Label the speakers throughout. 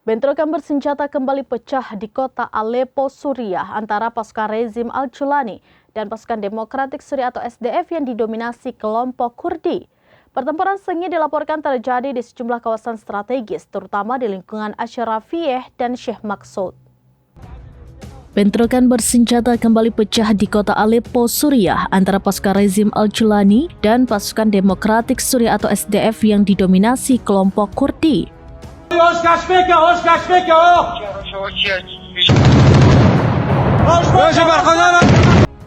Speaker 1: Bentrokan bersenjata kembali pecah di kota Aleppo, Suriah antara pasukan rezim Al-Julani dan pasukan Demokratik Suriah atau SDF yang didominasi kelompok Kurdi. Pertempuran sengit dilaporkan terjadi di sejumlah kawasan strategis, terutama di lingkungan Ashrafiyeh dan Sheikh Maqsud. Bentrokan bersenjata kembali pecah di kota Aleppo, Suriah antara pasukan rezim Al-Julani dan pasukan Demokratik Suriah atau SDF yang didominasi kelompok Kurdi.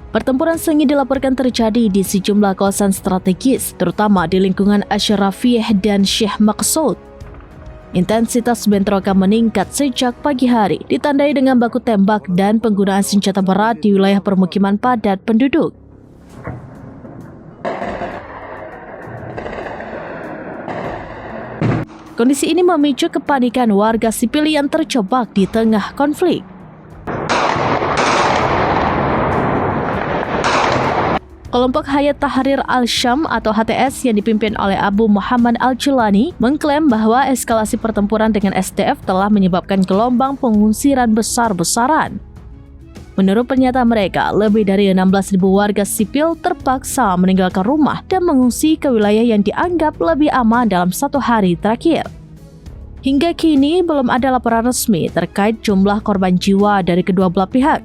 Speaker 1: Pertempuran sengit dilaporkan terjadi di sejumlah kawasan strategis, terutama di lingkungan Ashrafiyeh dan Sheikh Maqsud. Intensitas bentrokan meningkat sejak pagi hari, ditandai dengan baku tembak dan penggunaan senjata berat di wilayah permukiman padat penduduk. Kondisi ini memicu kepanikan warga sipil yang terjebak di tengah konflik. Kelompok Hayat Tahrir Al-Syam atau HTS yang dipimpin oleh Abu Muhammad Al-Julani mengklaim bahwa eskalasi pertempuran dengan SDF telah menyebabkan gelombang pengusiran besar-besaran. Menurut pernyataan mereka, lebih dari 16.000 warga sipil terpaksa meninggalkan rumah dan mengungsi ke wilayah yang dianggap lebih aman dalam satu hari terakhir. Hingga kini belum ada laporan resmi terkait jumlah korban jiwa dari kedua belah pihak.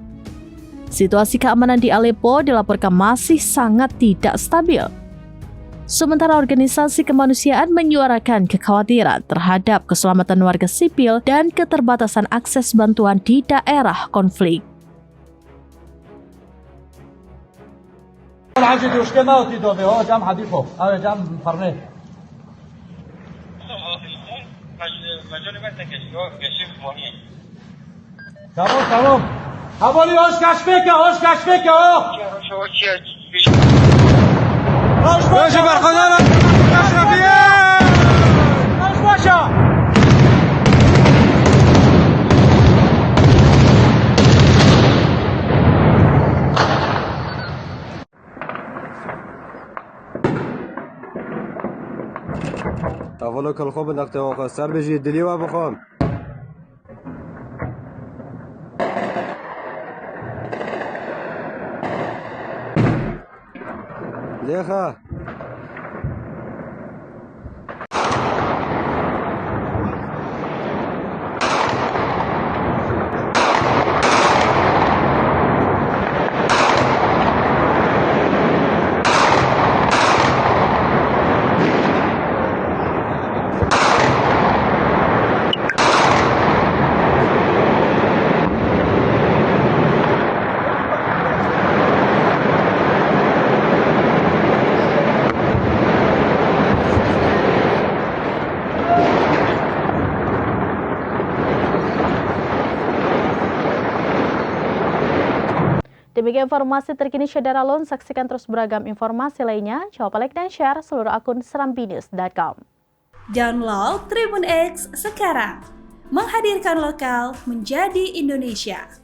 Speaker 1: Situasi keamanan di Aleppo dilaporkan masih sangat tidak stabil. Sementara organisasi kemanusiaan menyuarakan kekhawatiran terhadap keselamatan warga sipil dan keterbatasan akses bantuan di daerah konflik.
Speaker 2: حوالی هاش کشفه باشه برخوادار اشرفیه باشه
Speaker 3: اولا کل خوب نقطه آخر سر بجید دلی و بخوام لیخه
Speaker 1: Demikian informasi terkini Syedara Lon. Saksikan terus beragam informasi lainnya. Jangan lupa like dan share seluruh akun serambinews.com.
Speaker 4: Download Tribun X sekarang. Menghadirkan lokal menjadi Indonesia.